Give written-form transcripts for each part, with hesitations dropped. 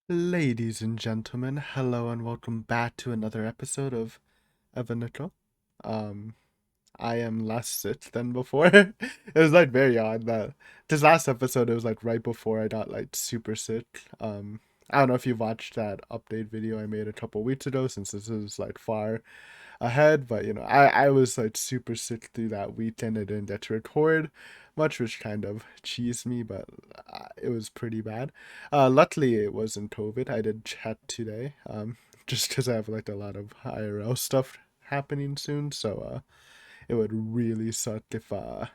Ladies and gentlemen, hello and welcome back to another episode of Evanito. Um, I am less sick than before. It was like very odd that this last episode it was like right before I got like super sick. I don't know if you've watched that update video I made a couple weeks ago since this is like far ahead, but I was like super sick through that weekend. I didn't get to record much, which kind of cheesed me, but it was pretty bad. Luckily, it wasn't COVID. I did chat today, just because I have like a lot of IRL stuff happening soon, so it would really suck if I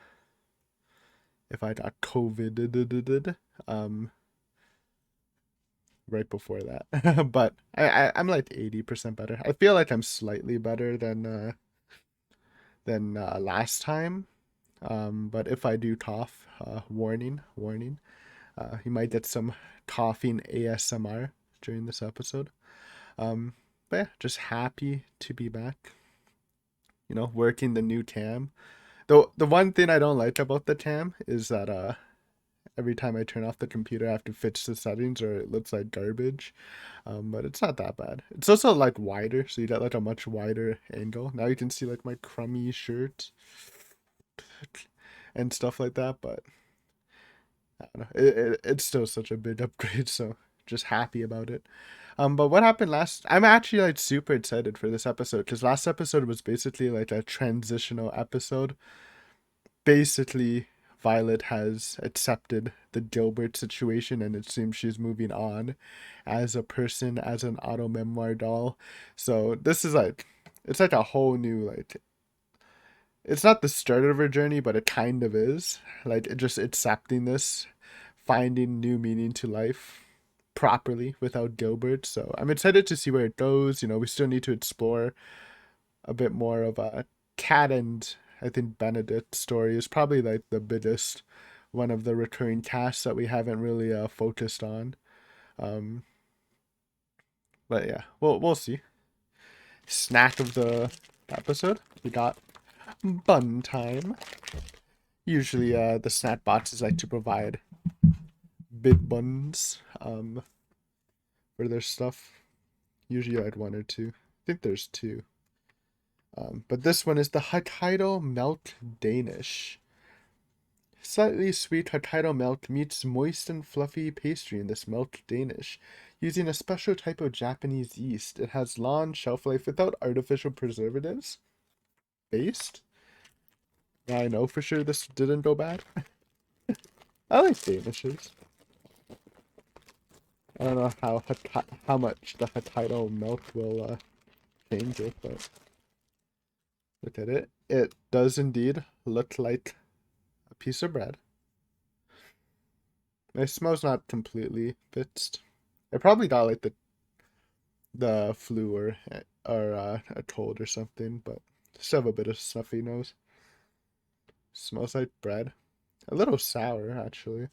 got COVID um right before that. But I'm like 80% better. I feel like I'm slightly better than last time. But if I do cough, warning, warning, you might get some coughing ASMR during this episode. Um, but yeah, just happy to be back. Working the new cam. The one thing I don't like about the cam is that every time I turn off the computer, I have to fix the settings or it looks like garbage. But it's not that bad. It's also like wider, so you get like a much wider angle. Now you can see like my crummy shirt and stuff like that, but I don't know. It's still such a big upgrade, so just happy about it. But what happened last? I'm actually like super excited for this episode because last episode was basically like a transitional episode. Basically, Violet has accepted the Gilbert situation, and it seems she's moving on as a person, as an auto memoir doll. So this is like, it's like a whole new like. It's not the start of her journey, but it kind of is. Like it just accepting this, finding new meaning to life properly without Gilbert. So I'm excited to see where it goes. We still need to explore a bit more of a Cat and I think Benedict story is probably like the biggest one of the recurring casts that we haven't really focused on. Um, but yeah, we'll see. Snack of the episode, we got bun time. Usually, the snack boxes like to provide big buns for their stuff. Usually, I had one or two. I think there's two. But this one is the Hokkaido Milk Danish. Slightly sweet Hokkaido milk meets moist and fluffy pastry in this milk Danish. Using a special type of Japanese yeast, it has long shelf life without artificial preservatives. Based? Now I know for sure this didn't go bad. I like Danishes. I don't know how much the Hokkaido milk will change it, but look at it. It does indeed look like a piece of bread. My smell's not completely fixed. I probably got like the flu or a cold or something, but just have a bit of stuffy nose. Smells like bread. A little sour actually.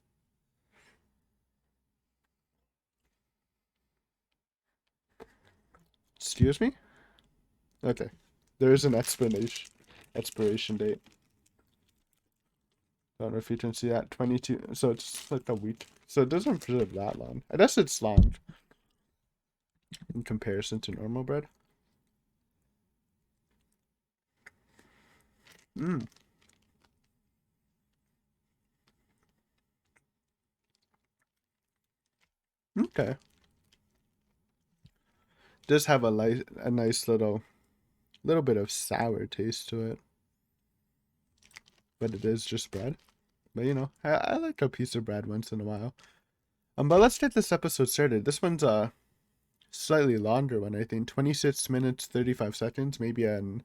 Excuse me? Okay. There is an expiration date. I don't know if you can see that. 22. So it's like a week. So it doesn't preserve that long. I guess it's long in comparison to normal bread. Mm, okay. Does have a nice little bit of sour taste to it, but it is just bread. But I like a piece of bread once in a while. But let's get this episode started. This one's a slightly longer one, I think. 26 minutes, 35 seconds, maybe an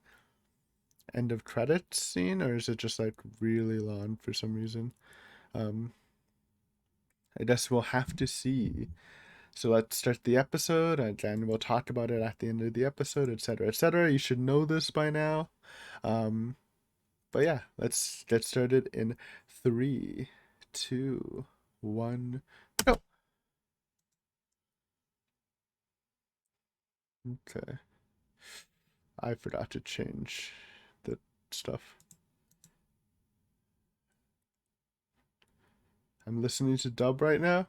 end of credits scene, or is it just like really long for some reason? Um, I guess we'll have to see. So let's start the episode, and then we'll talk about it at the end of the episode, etc., etc. You should know this by now. Um, but yeah, let's get started in three, two, one, go. Okay. I forgot to change the stuff. I'm listening to dub right now.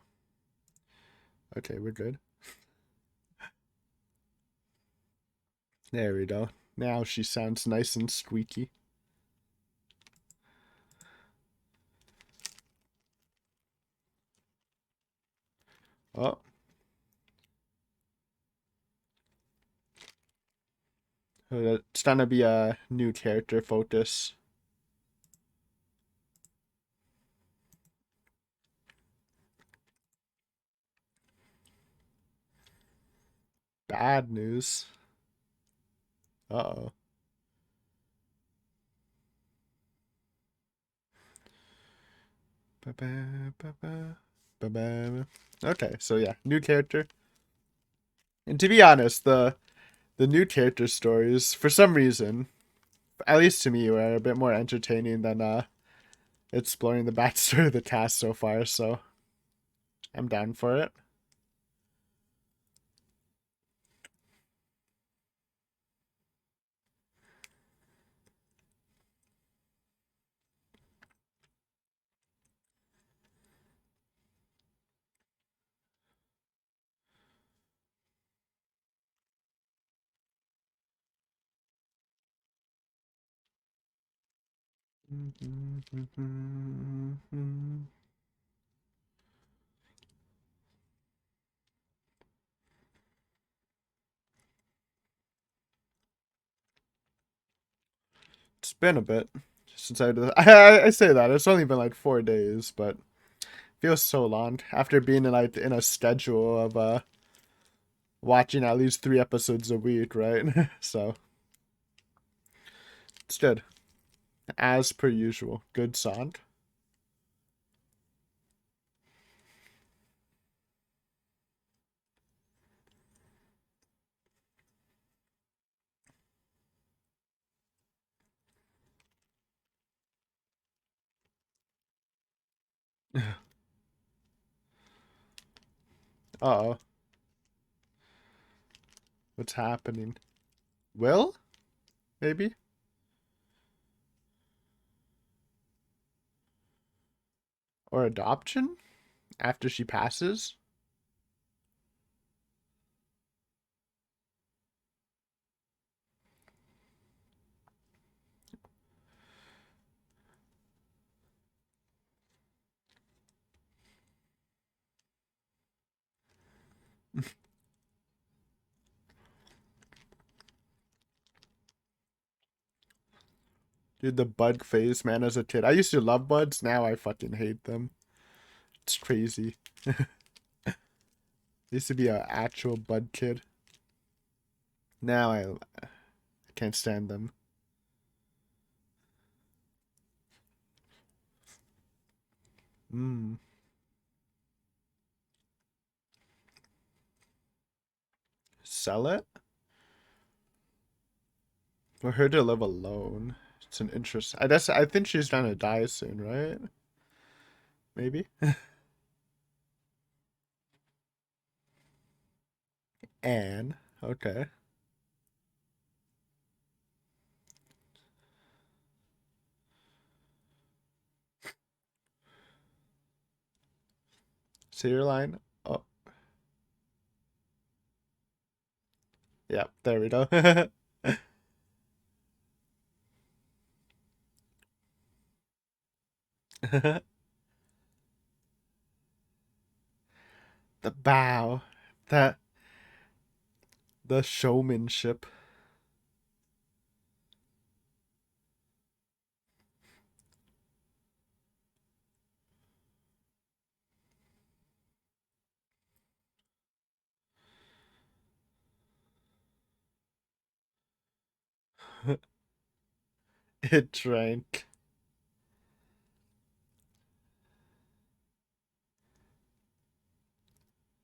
Okay, we're good. There we go. Now she sounds nice and squeaky. Oh. It's gonna be a new character focus. Bad news. Uh-oh. Ba-ba, ba-ba. Okay, so yeah, new character. And to be honest, the new character stories, for some reason, at least to me, were a bit more entertaining than exploring the backstory of the cast so far, so I'm down for it. It's been a bit since I say that it's only been like 4 days, but feels so long after being in like in a schedule of watching at least 3 episodes a week, right? So it's good as per usual. Good song. Uh-oh, what's happening? Will maybe or adoption after she passes? Dude, the bud phase, man, as a kid. I used to love buds, now I fucking hate them. It's crazy. Used to be a actual bud kid. Now I can't stand them. Mm. Sell it? For her to live alone. It's an interest. I think she's gonna die soon, right? Maybe. Anne. Okay. Say your line. Oh, yeah. There we go. The bow. That the showmanship. It drank.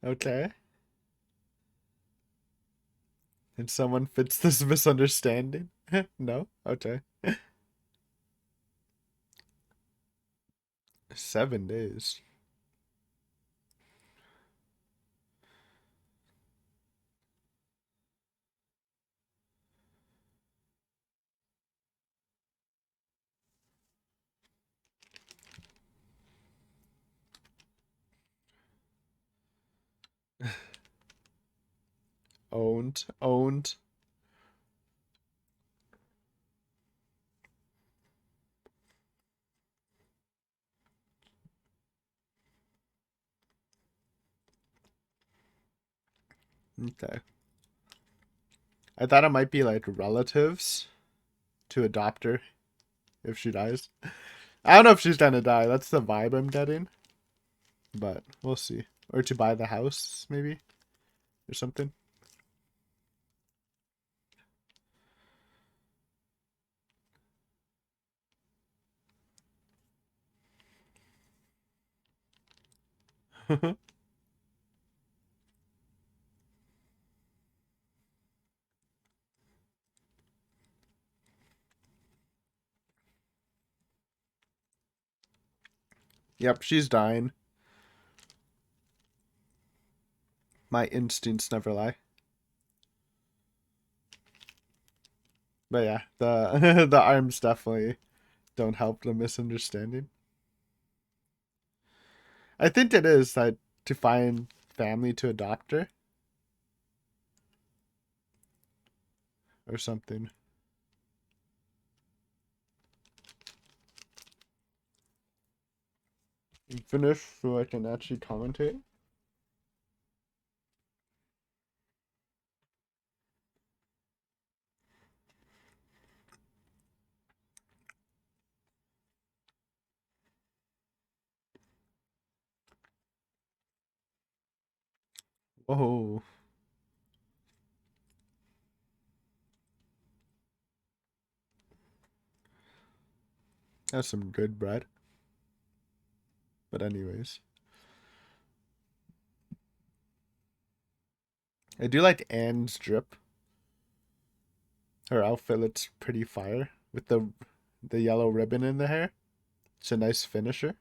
Okay. And someone fits this misunderstanding? No? Okay. 7 days. Owned. Owned. Okay. I thought it might be like relatives to adopt her if she dies. I don't know if she's gonna die. That's the vibe I'm getting. But we'll see. Or to buy the house, maybe? Or something. Yep, she's dying. My instincts never lie. But yeah, the the arms definitely don't help the misunderstanding. I think it is that to find family to adopt her or something. Finish so I can actually commentate. Whoa, that's some good bread. But anyways, I do like Anne's drip. Her outfit looks pretty fire with the yellow ribbon in the hair. It's a nice finisher.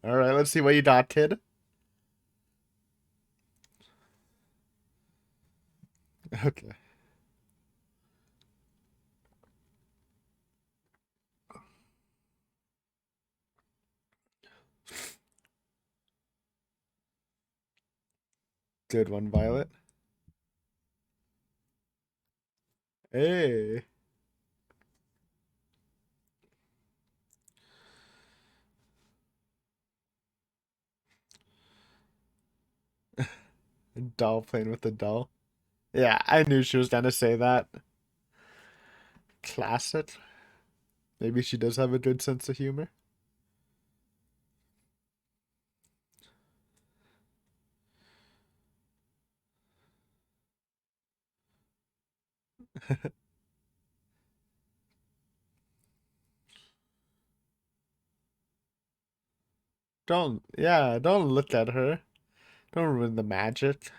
All right, let's see what you got, kid. Okay, good one, Violet. Hey, doll playing with the doll. Yeah, I knew she was gonna say that. Classic. Maybe she does have a good sense of humor. Don't look at her. Don't ruin the magic.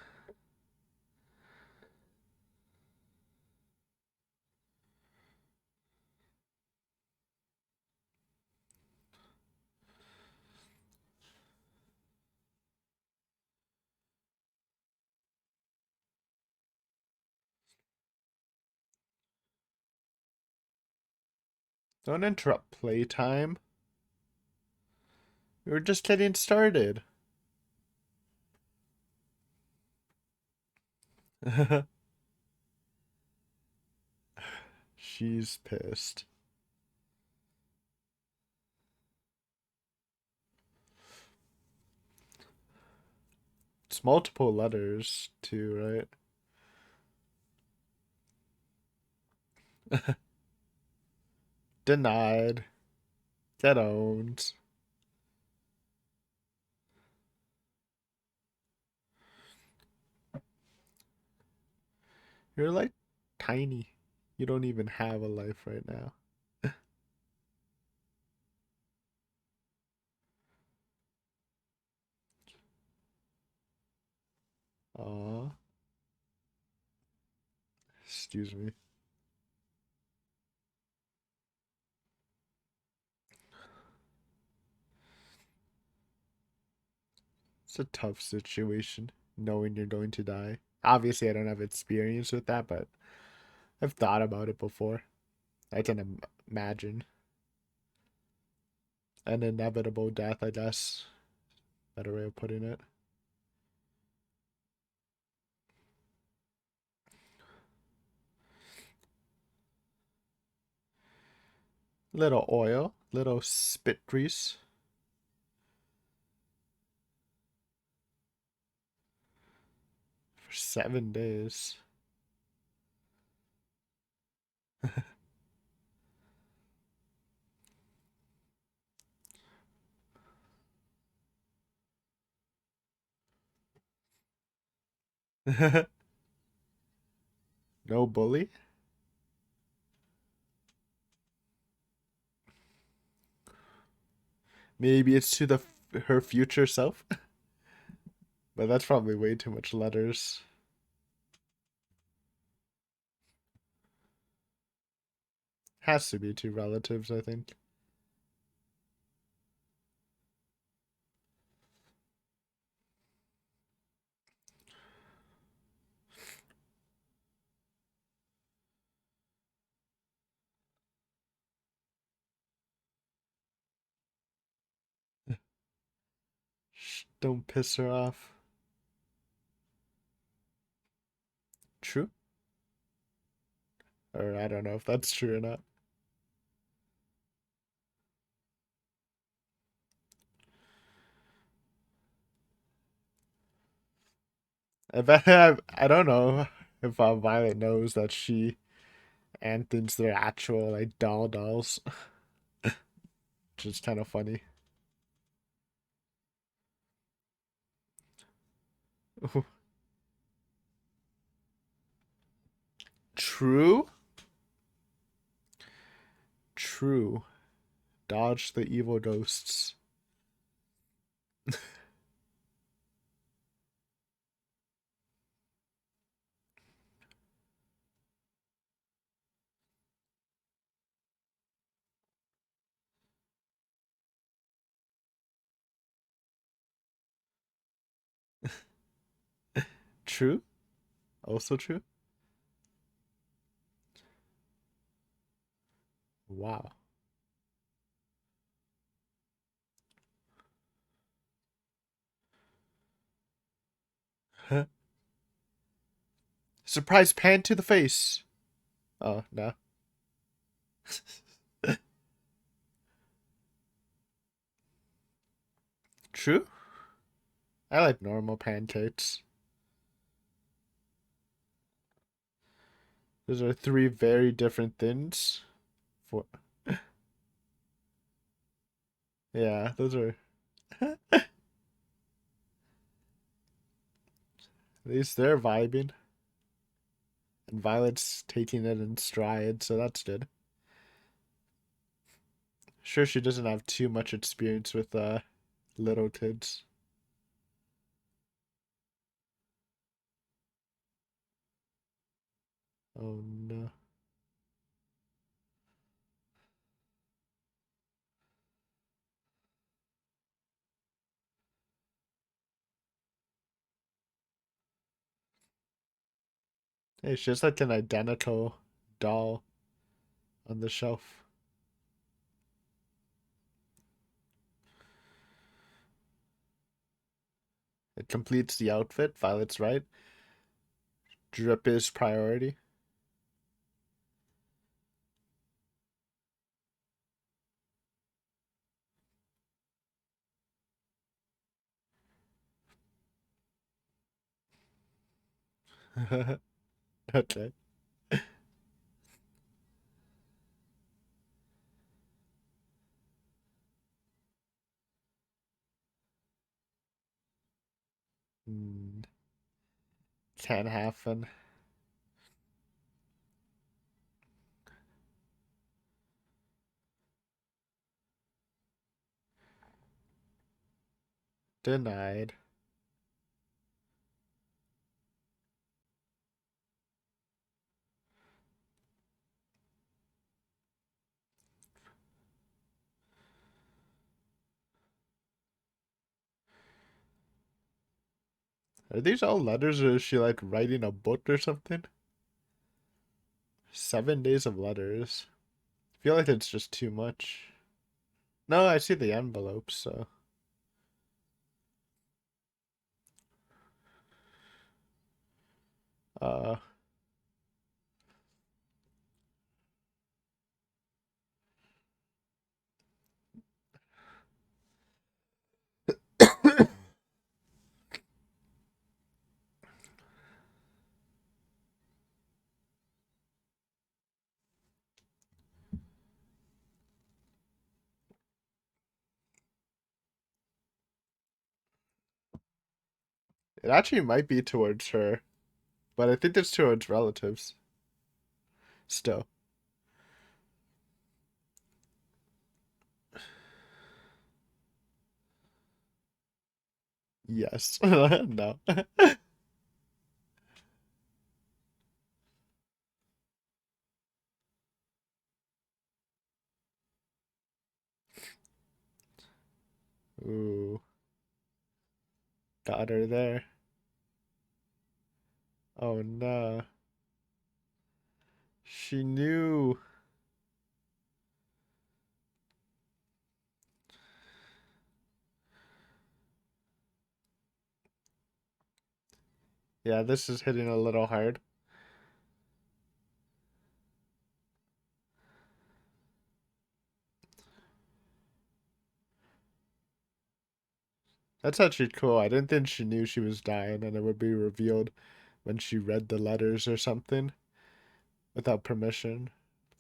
Don't interrupt playtime. We were just getting started. She's pissed. It's multiple letters, too, right? Denied. Get owned. You're like tiny. You don't even have a life right now. Aw. Excuse me. It's a tough situation, knowing you're going to die. Obviously, I don't have experience with that, but I've thought about it before. I can imagine an inevitable death, I guess. Better way of putting it. Little oil, little spit grease for 7 days. No bully? Maybe it's to the her future self, but that's probably way too much letters. Has to be two relatives, I think. Shh, don't piss her off. True? Or I don't know if that's true or not. I bet I don't know if Violet knows that she and thinks they're actual like dolls, which is kind of funny. True? True. Dodge the evil ghosts. True? Also true? Wow. Surprise pan to the face. Oh, no. True? I like normal pancakes. Those are three very different things. For yeah, those are at least they're vibing. And Violet's taking it in stride, so that's good. Sure, she doesn't have too much experience with little kids. Oh no. Hey, it's just like an identical doll on the shelf. It completes the outfit. Violet's right. Drip is priority. Okay. Hmm, can't happen. Denied. Are these all letters or is she like writing a book or something? 7 days of letters. I feel like it's just too much. No, I see the envelopes, so. Uh, It actually might be towards her, but I think it's towards relatives still. Yes. No. Ooh, got her there. Oh no. She knew. Yeah, this is hitting a little hard. That's actually cool. I didn't think she knew she was dying and it would be revealed when she read the letters or something without permission.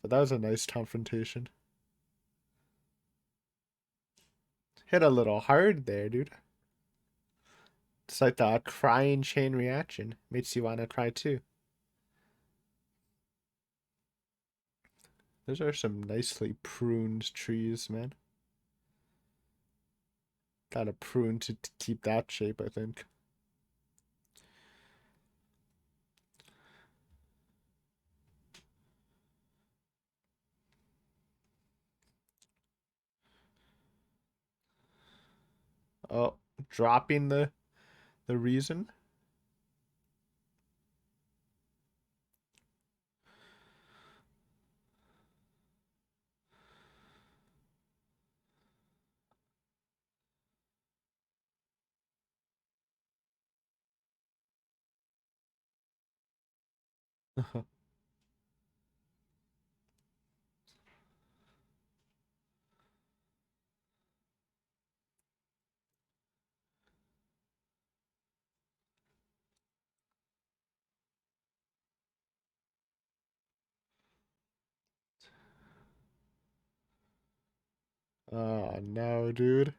But that was a nice confrontation. Hit a little hard there, dude. It's like the crying chain reaction. Makes you want to cry too. Those are some nicely pruned trees, man. Got to prune to keep that shape, I think. Oh, dropping the reason. Oh no, dude.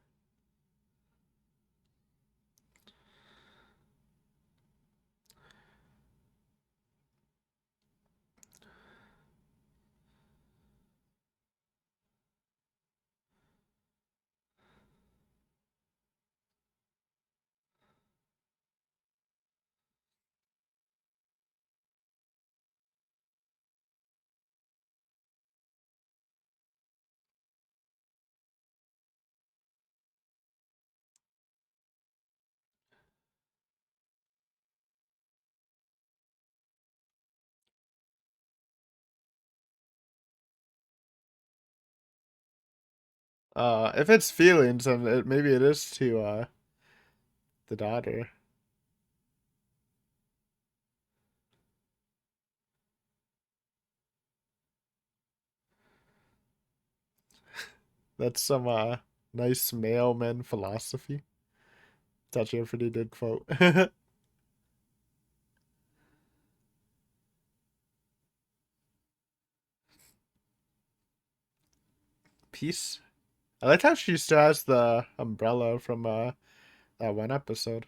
If it's feelings, then maybe it is to the daughter. That's some nice mailman philosophy. It's actually a pretty good quote. Peace. I like how she still has the umbrella from that one episode.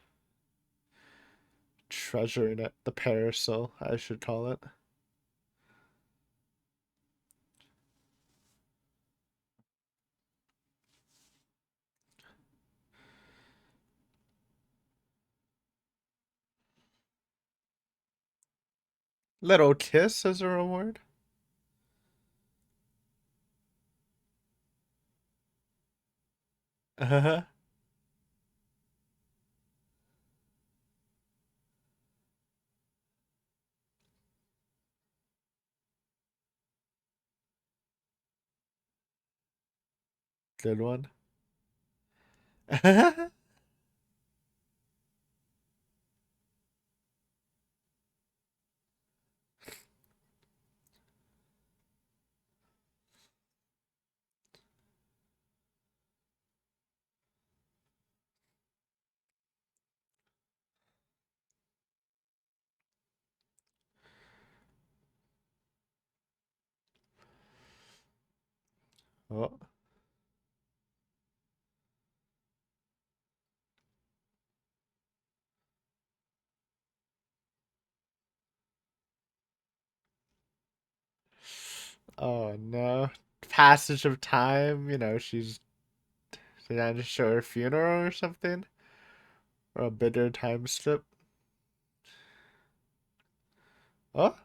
Treasuring it. The parasol, I should call it. Little kiss as a reward. Good one. Oh, Oh no. Passage of time, she's trying to show her funeral or something? Or a bitter time slip? Oh?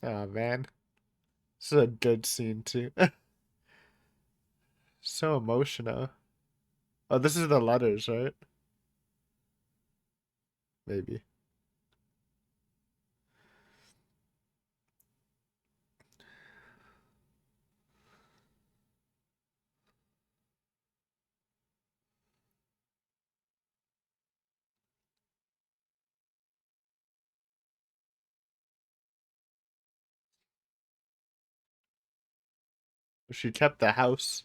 Oh man. This is a good scene too. So emotional. Oh, this is the letters, right? Maybe. She kept the house.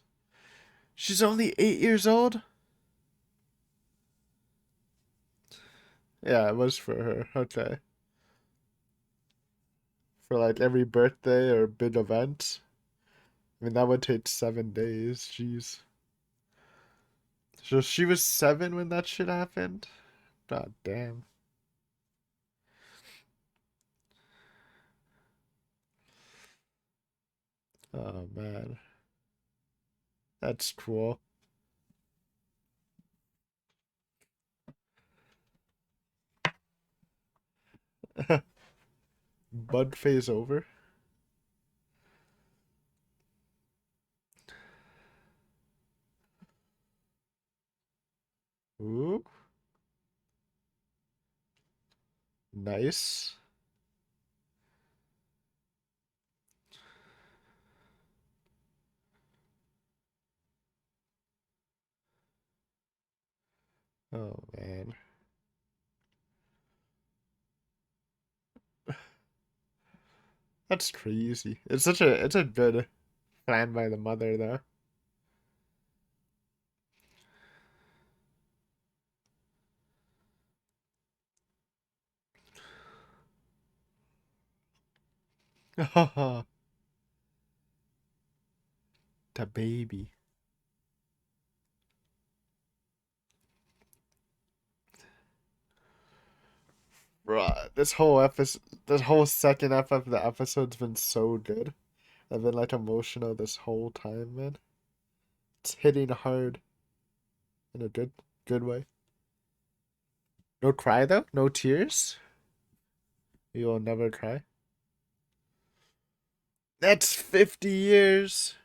She's only 8 years old? Yeah, it was for her. Okay. For like every birthday or big event. I mean, that would take 7 days. Jeez. So she was 7 when that shit happened? God damn. Oh man. That's cool. Bud phase over. Ooh, nice. Oh man. That's crazy. It's a good plan by the mother though. The baby. Bruh, this whole second half of the episode's been so good. I've been like emotional this whole time, man. It's hitting hard in a good way. No cry though? No tears? You will never cry? That's 50 years.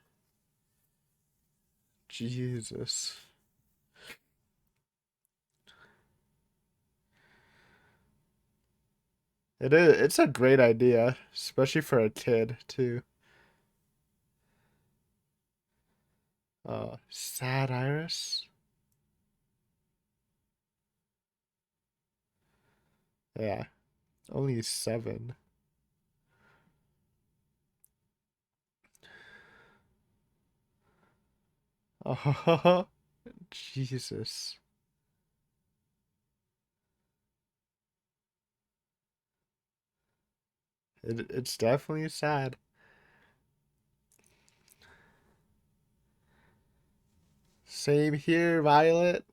Jesus. It's a great idea, especially for a kid too. Sad Iris? Yeah, only 7. Oh, Jesus. It's definitely sad. Same here, Violet.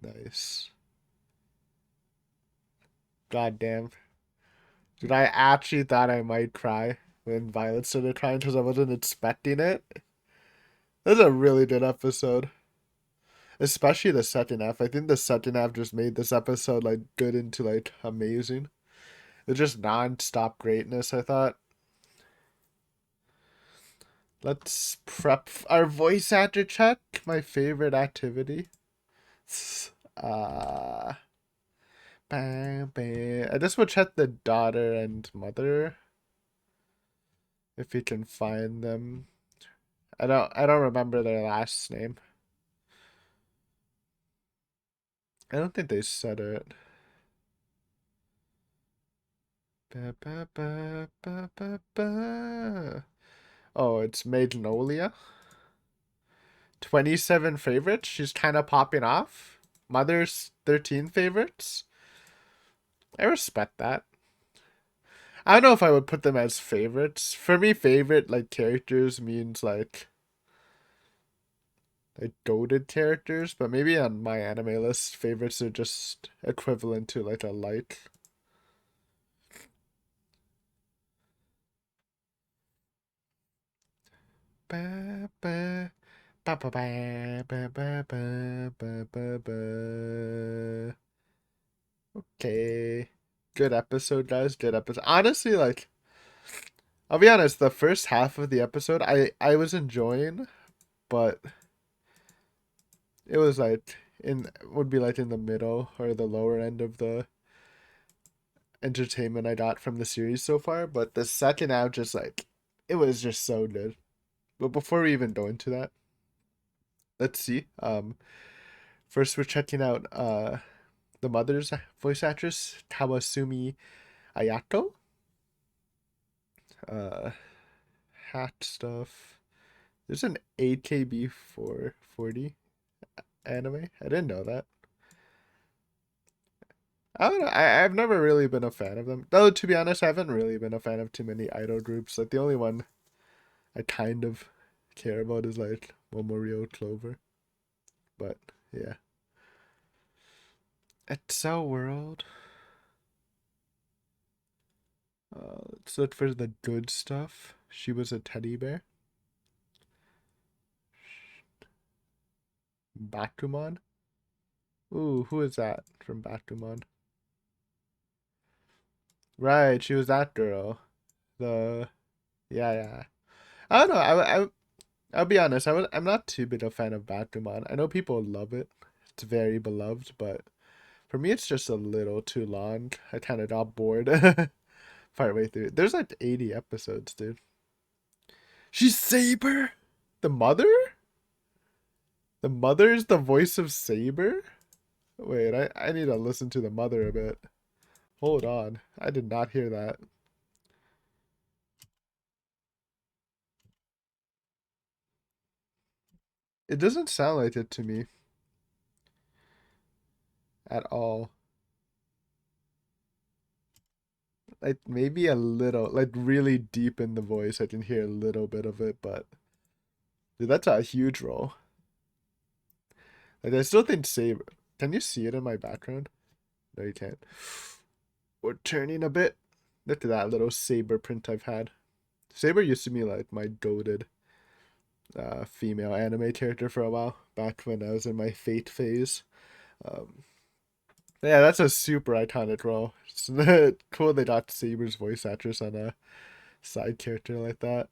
Nice. God damn. Dude, I actually thought I might cry when Violet started crying because I wasn't expecting it. That's a really good episode. Especially the second half. I think the second half just made this episode like good into like amazing. It's just non-stop greatness, I thought. Let's prep our voice actor check. My favorite activity. Uh, bam, bam. I just would check the daughter and mother if we can find them. I don't remember their last name. I don't think they said it. Ba, ba, ba, ba, ba, ba. Oh, it's Magnolia. 27 favorites. She's kind of popping off. Mother's 13 favorites. I respect that. I don't know if I would put them as favorites. For me, favorite like characters means like goated characters, but maybe on my anime list, favorites are just equivalent to like a like. Ba, ba, ba, ba, ba, ba, ba, ba, ba, ba, ba. Okay. Good episode, guys. Good episode. Honestly, like, I'll be honest, the first half of the episode I was enjoying, but it was like in would be like in the middle or the lower end of the entertainment I got from the series so far. But the second half just like it was just so good. But before we even go into that, let's see. First we're checking out the mother's voice actress, Kawasumi Ayato. Uh Hat stuff. There's an AKB 440 anime. I didn't know that. I don't know. I've never really been a fan of them. Though, to be honest, I haven't really been a fan of too many idol groups. Like, the only one I kind of care about is, like, Momorio Clover. But, yeah. Excel World. Let's look for the good stuff. She was a teddy bear. Bakuman. Ooh, who is that from Bakuman? Right, she was that girl. The yeah, yeah. I don't know. I'll be honest. I'm not too big a fan of Bakuman. I know people love it. It's very beloved, but for me, it's just a little too long. I kind of got bored partway through. There's like 80 episodes, dude. She's Saber, the mother. The mother is the voice of Saber. Wait, I need to listen to the mother a bit. Hold on, I did not hear that. It doesn't sound like it to me at all. Like maybe a little, like really deep in the voice, I can hear a little bit of it, but dude, that's a huge role. Like I still think Saber. Can you see it in my background? No, you can't. We're turning a bit. Look at that little Saber print I've had. Saber used to be like my goated female anime character for a while, back when I was in my Fate phase. Um, yeah, that's a super iconic role. It's cool they got Saber's voice actress on a side character like that.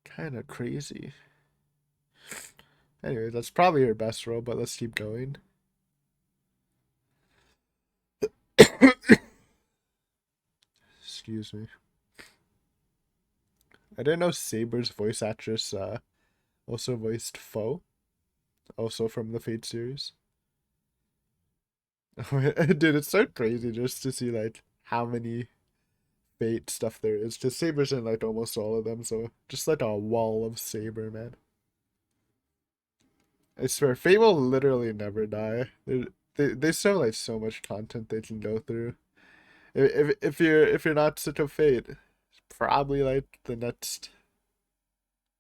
Kind of crazy. Anyway, that's probably her best role, but let's keep going. Excuse me. I didn't know Saber's voice actress also voiced Foe, also from the Fate series. Dude, it's so crazy just to see like how many Fate stuff there is. Because Saber's in like almost all of them, so just like a wall of Saber, man. I swear, Fate will literally never die. They still have like so much content they can go through. If you're not such a Fate, it's probably like the next.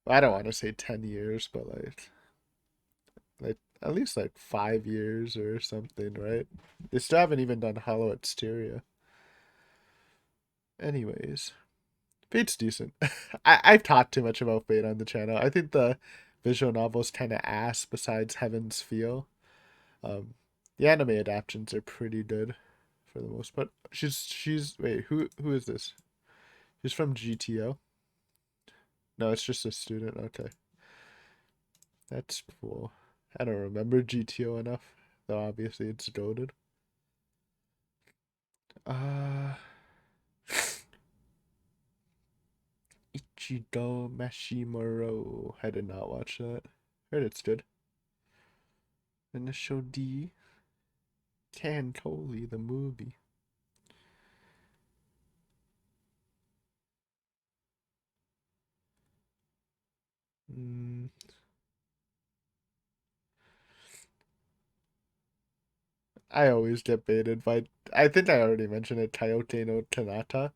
I don't want to say 10 years, but like at least like 5 years or something, right? They still haven't even done Hollow Exterior. Anyways, Fate's decent. I've talked too much about Fate on the channel. I think the visual novel's kind of ass besides Heaven's Feel. Um, the anime adaptations are pretty good for the most part. She's wait, who is this? She's from GTO. No, it's just a student. Okay. That's cool. I don't remember GTO enough, though obviously it's goated. Uh Ichigo Mashimuro. I did not watch that. Heard it's good. Initial D. Cantoli, the movie. Mm, I always get baited by. I think I already mentioned it. Coyote no Kanata.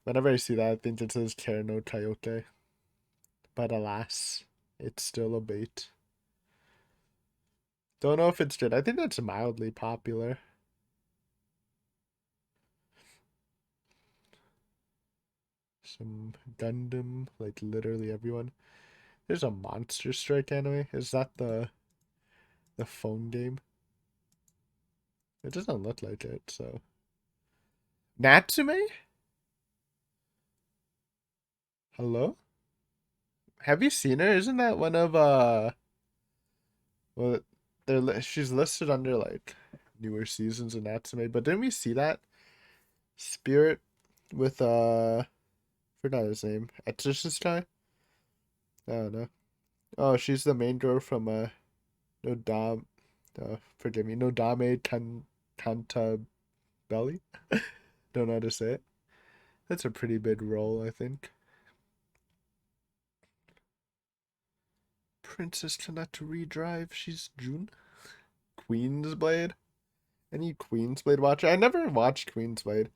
Whenever I see that, I think it says Care no Coyote. But alas, it's still a bait. Don't know if it's good. I think that's mildly popular. Some Gundam, like literally everyone. There's a Monster Strike anime. Is that the phone game? It doesn't look like it, so. Natsume? Hello? Have you seen her? Isn't that one of well she's listed under like newer seasons of Natsume, but didn't we see that? Spirit with forgot his name. Exorcist guy? I don't know. Oh, she's the main girl from no Dam forgive me, no Dame Cantabelli? Don't know how to say it. That's a pretty big role, I think. Princess cannot redrive. She's June. Queen's Blade. Any Queen's Blade watcher? I never watched Queen's Blade.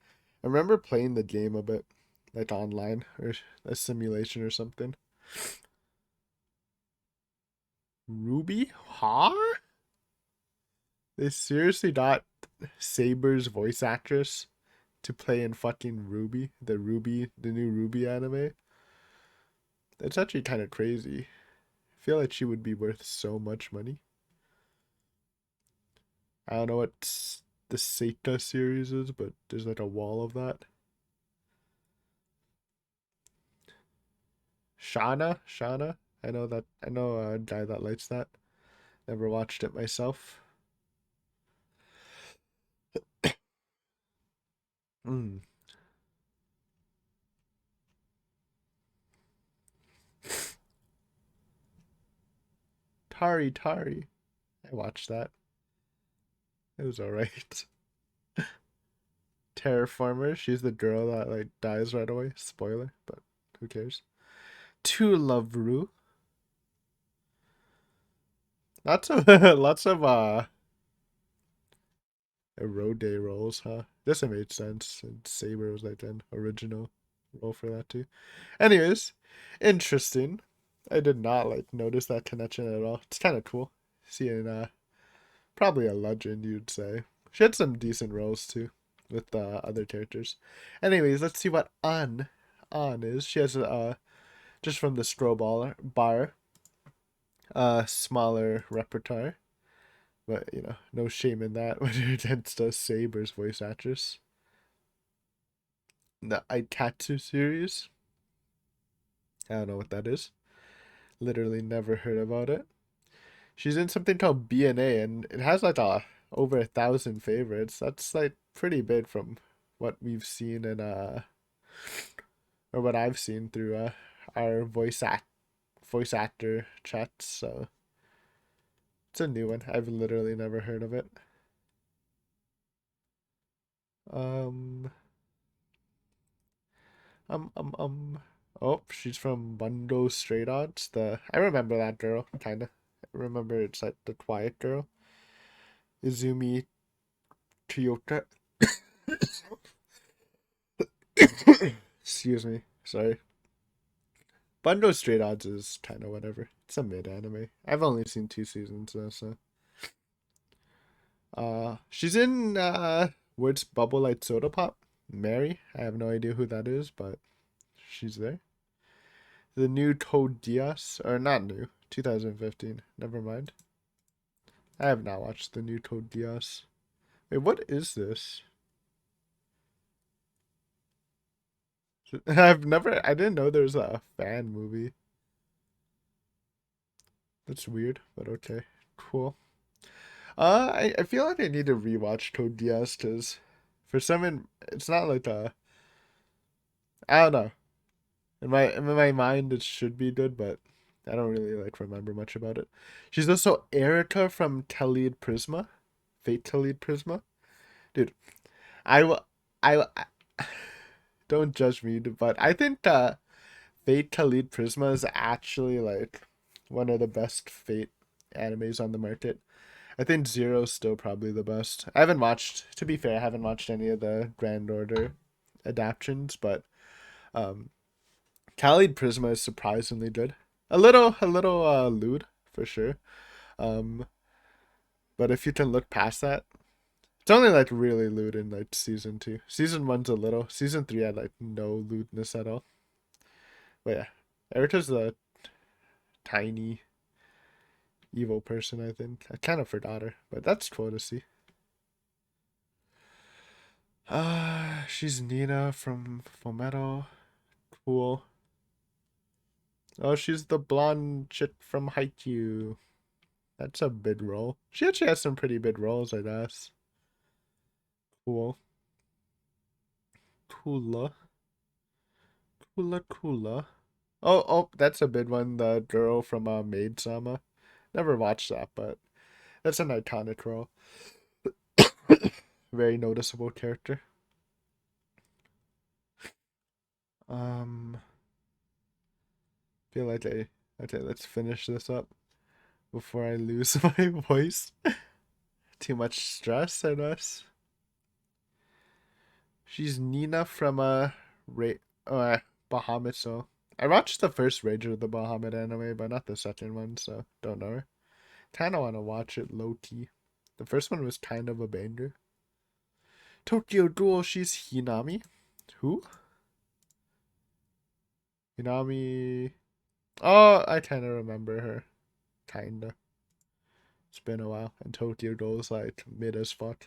I remember playing the game a bit, like online or a simulation or something. Ruby? Huh? They seriously got Saber's voice actress to play in fucking Ruby, the new Ruby anime. That's actually kind of crazy. I feel like she would be worth so much money. I don't know what the Seika series is, but there's like a wall of that. Shana. I know that. I know a guy that likes that. Never watched it myself. Mm. Tari. I watched that. It was alright. Terraformer. She's the girl that like dies right away. Spoiler, but who cares? To Love Ru. Lots of road day roles, huh? This made sense. And Saber was like an original role for that too. Anyways, interesting. I did not like notice that connection at all. It's kind of cool seeing probably a legend, you'd say. She had some decent roles too with other characters. Anyways, let's see what An is. She has just from the scroll bar smaller repertoire, but you know no shame in that when you're against Saber's voice actress. The Aikatsu series. I don't know what that is. Literally never heard about it. She's in something called BNA, and it has like over 1,000 favorites. That's like pretty big from what we've seen in or what I've seen through our voice actor chats. So it's a new one. I've literally never heard of it. Um um. Oh, she's from Bungo Stray Dogs. I remember that girl, kinda. I remember it's like the quiet girl. Izumi Toyota. Excuse me. Sorry. Bungo Stray Dogs is kind of whatever. It's a mid anime. I've only seen 2 seasons though, so. She's in Where's Bubble Light Soda Pop? Mary. I have no idea who that is, but she's there. The new Code Geass, or not new, 2015. Never mind. I have not watched the new Code Geass. Wait, what is this? I didn't know there was a fan movie. That's weird, but okay. Cool. I feel like I need to rewatch Code Geass because for it's not like I don't know. In my mind, it should be good, but I don't really like remember much about it. She's also Erica from Telid Prisma, Fate Telid Prisma, dude. I will, I don't judge me, but I think Fate Telid Prisma is actually like One of the best Fate animes on the market. I think Zero's still probably the best. I haven't watched, to be fair, I haven't watched any of the Grand Order adaptions, but um, Khalid Prisma is surprisingly good. A little lewd for sure. Um, but if you can look past that, it's only like really lewd in like season 2. Season 1's a little. Season 3 had like no lewdness at all. But yeah, Erika's the tiny evil person. I think I kind of forgot her, but that's cool to see. She's Nina from Fullmetal. Cool. Oh, she's the blonde chick from Haikyuu. That's a big role. She actually has some pretty big roles, I guess. Cool. Coola. Coola. Oh, that's a big one. The girl from Maid Sama. Never watched that, but that's an iconic role. Very noticeable character. Um, feel like okay, let's finish this up before I lose my voice. Too much stress, I guess. She's Nina from Bahamut. So I watched the first Ranger of the Bahamut anime, but not the second one, so don't know her. Kind of want to watch it low key. The first one was kind of a banger. Tokyo Ghoul. She's Hinami. Who? Hinami. Oh, I kind of remember her. Kinda. It's been a while, and Tokyo Ghoul's like mid as fuck.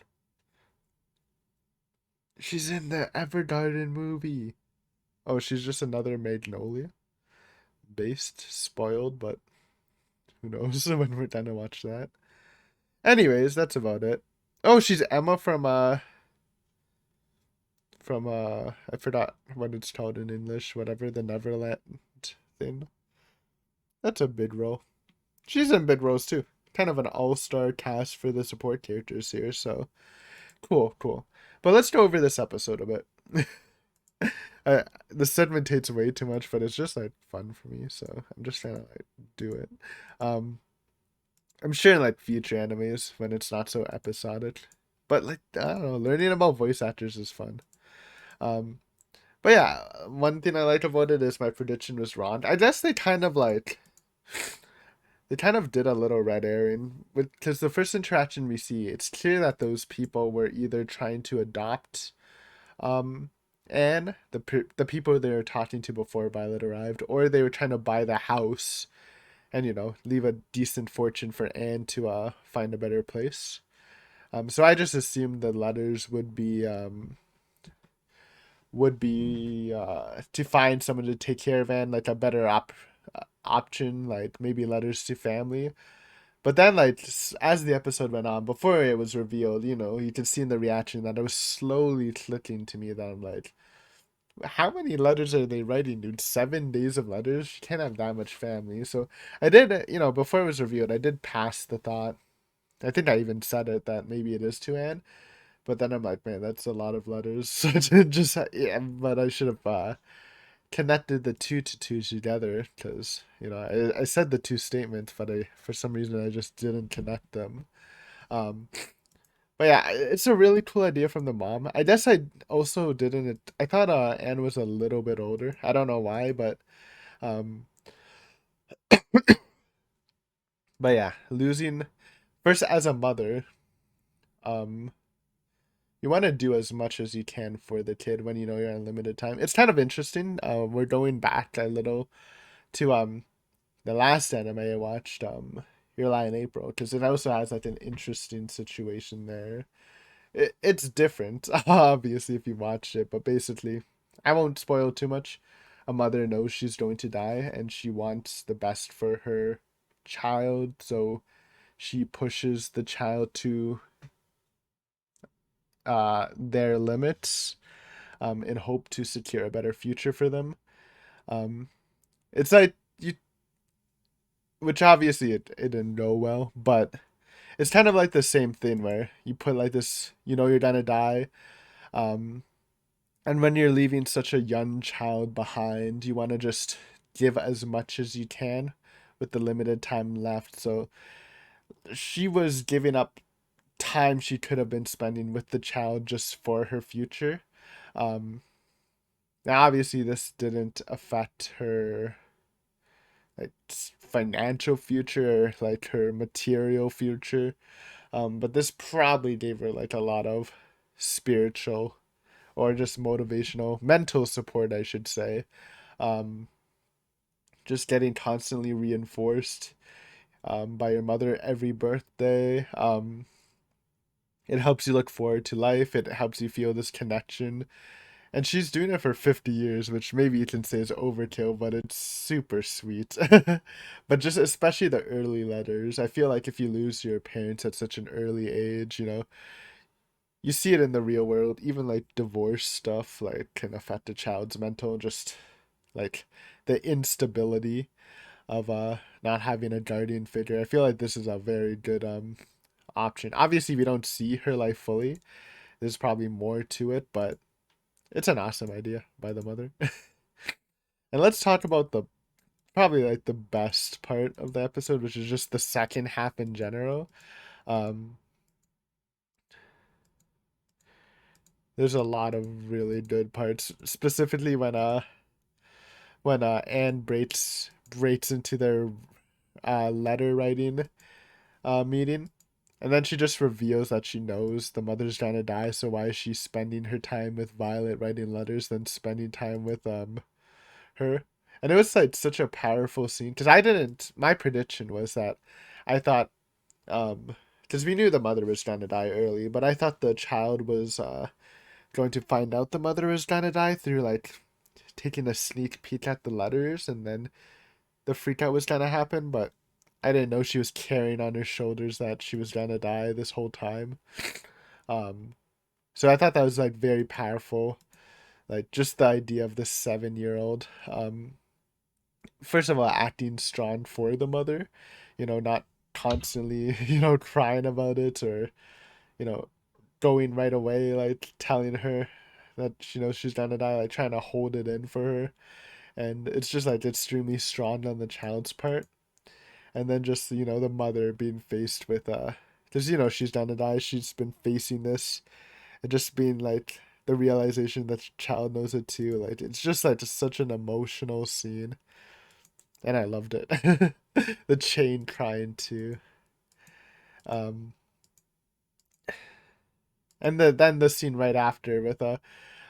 She's in the Evergarden movie. Oh, she's just another Magnolia. Based, spoiled, but who knows when we're done to watch that. Anyways, that's about it. Oh, she's Emma from I forgot what it's called in English, whatever, the Neverland thing. That's a big role. She's in big roles too. Kind of an all-star cast for the support characters here, so cool. But let's go over this episode a bit. The segment takes way too much, but it's just like fun for me, so I'm just trying to like do it. Um, I'm sure in like future animes when it's not so episodic, but like I don't know, learning about voice actors is fun. Um, but yeah, one thing I like about it is my prediction was wrong. I guess they kind of did a little red herring because the first interaction we see, it's clear that those people were either trying to adopt um and the people they were talking to before Violet arrived, or they were trying to buy the house and leave a decent fortune for Anne to find a better place. So I just assumed the letters would be to find someone to take care of Anne, like a better option, like maybe letters to family. But then, like, as the episode went on, before it was revealed, you could see in the reaction that it was slowly clicking to me that I'm like, how many letters are they writing, dude? 7 days of letters? You can't have that much family. So I did, before it was revealed, I did pass the thought. I think I even said it that maybe it is to Anne. But then I'm like, man, that's a lot of letters. So just, yeah, but I should have connected the two to two together because, I said the two statements, but for some reason, I just didn't connect them. Um, but yeah, it's a really cool idea from the mom. I guess I also didn't. I thought Anne was a little bit older. I don't know why, um, but yeah, losing first as a mother, um, you want to do as much as you can for the kid when you know you're on limited time. It's kind of interesting. We're going back a little to the last anime I watched, Your Lie in April, because it also has like an interesting situation there. It's different, obviously, if you watched it, but basically, I won't spoil too much. A mother knows she's going to die and she wants the best for her child, so she pushes the child to their limits in hope to secure a better future for them. Um, it's like you, which obviously it didn't go well, but it's kind of like the same thing where you put like this, you're gonna die, um, and when you're leaving such a young child behind, you want to just give as much as you can with the limited time left. So she was giving up time she could have been spending with the child just for her future. Um, Now, obviously, this didn't affect her like financial future, like her material future. But this probably gave her like a lot of spiritual or just motivational, mental support, I should say. Um, just getting constantly reinforced by your mother every birthday. It helps you look forward to life. It helps you feel this connection. And she's doing it for 50 years, which maybe you can say is overkill, but it's super sweet. But just especially the early letters. I feel like if you lose your parents at such an early age, you see it in the real world. Even like divorce stuff like can affect a child's mental, just like the instability of not having a guardian figure. I feel like this is a very good option. Obviously we don't see her life fully. There's probably more to it, but it's an awesome idea by the mother. And let's talk about the probably like the best part of the episode, which is just the second half in general. Um, there's a lot of really good parts, specifically when Anne breaks into their letter writing meeting, and then she just reveals that she knows the mother's gonna die. So why is she spending her time with Violet writing letters than spending time with her? And it was like such a powerful scene because I didn't. My prediction was that I thought because we knew the mother was gonna die early, but I thought the child was going to find out the mother was gonna die through like taking a sneak peek at the letters, and then the freak out was gonna happen. But I didn't know she was carrying on her shoulders that she was gonna die this whole time. Um, so I thought that was like very powerful. Like just the idea of this 7 year old. First of all, acting strong for the mother, not constantly, crying about it or, you know, going right away, like telling her that she knows she's gonna die, like trying to hold it in for her. And it's just like extremely strong on the child's part. And then just, the mother being faced with, because, she's gonna die, she's been facing this and just being like, the realization that the child knows it too. Like, it's just like just such an emotional scene. And I loved it. The chain crying too. Um, and then the scene right after with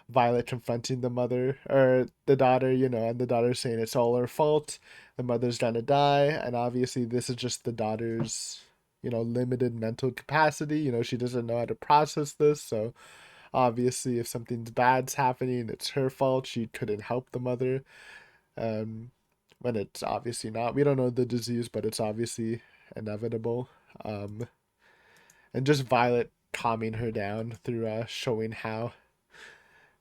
Violet confronting the mother or the daughter, and the daughter saying it's all her fault. The mother's gonna die, and obviously this is just the daughter's, limited mental capacity. She doesn't know how to process this, so obviously if something's bad's happening, it's her fault. She couldn't help the mother. Um, when it's obviously not. We don't know the disease, but it's obviously inevitable. Um, and just Violet calming her down through showing how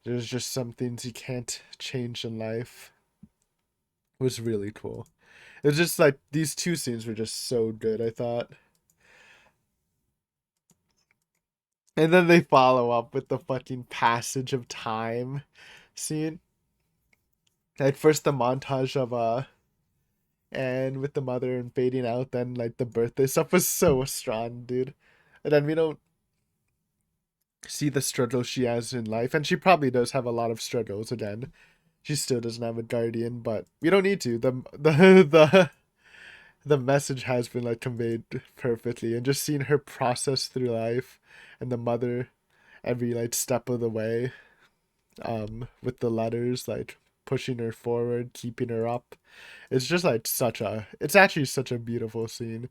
there's just some things you can't change in life was really cool. It was just like these two scenes were just so good, I thought. And then they follow up with the fucking passage of time scene. Like first the montage of and with the mother and fading out, then like the birthday stuff was so strong, dude. And then we don't see the struggle she has in life, and she probably does have a lot of struggles. Again, she still doesn't have a guardian, but we don't need to. The message has been like conveyed perfectly, and just seeing her process through life, and the mother every like step of the way, with the letters like pushing her forward, keeping her up. It's just like it's actually such a beautiful scene.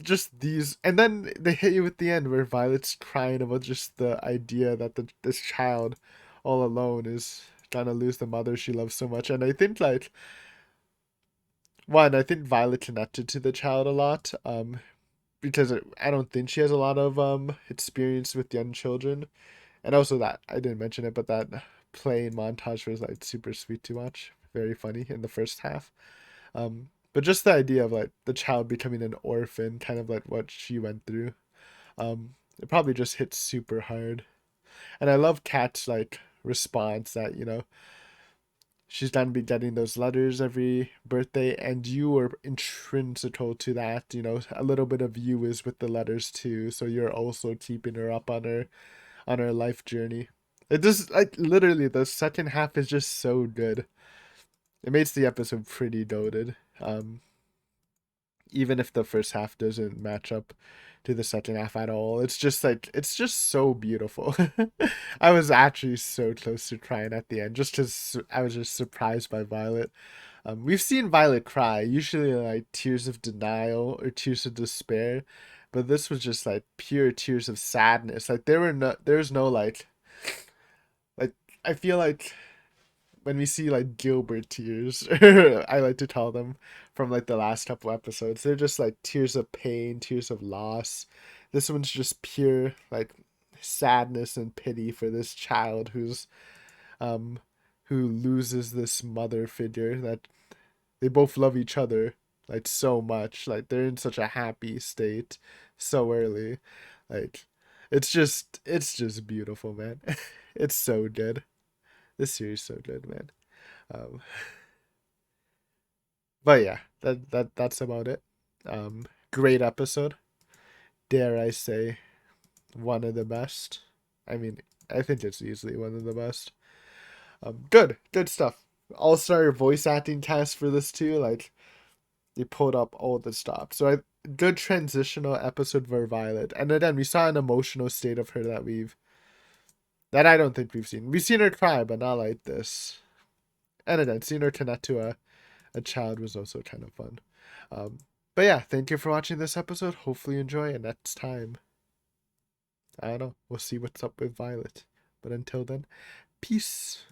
Just these, and then they hit you with the end where Violet's crying about just the idea that this child, all alone, is gonna lose the mother she loves so much. And I think like one, I think Violet connected to the child a lot, because I don't think she has a lot of experience with young children, and also that I didn't mention it, but that playing montage was like super sweet to watch, very funny in the first half. But just the idea of like the child becoming an orphan, kind of like what she went through, it probably just hits super hard. And I love Kat's like response that she's gonna be getting those letters every birthday, and you were intrinsical to that. You know, a little bit of you is with the letters too, so you're also keeping her up on her life journey. It just like literally the second half is just so good. It makes the episode pretty goated. Even if the first half doesn't match up to the second half at all, it's just like it's just so beautiful. I was actually so close to crying at the end, just because I was just surprised by Violet. We've seen Violet cry, usually like tears of denial or tears of despair, but this was just like pure tears of sadness. Like there's no like I feel like when we see like Gilbert tears, I like to call them, from like the last couple episodes, they're just like tears of pain, tears of loss. This one's just pure like sadness and pity for this child um who loses this mother figure that they both love each other like so much. Like they're in such a happy state so early. Like it's just beautiful, man. It's so good. This series is so good, man. Um, but yeah, that's about it. Great episode. Dare I say, one of the best. I mean, I think it's easily one of the best. Good stuff. All-star voice acting cast for this too. Like they pulled up all the stops. So good transitional episode for Violet. And again, we saw an emotional state of her that I don't think we've seen. We've seen her cry, but not like this. And again, seeing her connect to a child was also kind of fun. Um, but yeah, thank you for watching this episode. Hopefully you enjoy it. Next time, I don't know, we'll see what's up with Violet. But until then, peace.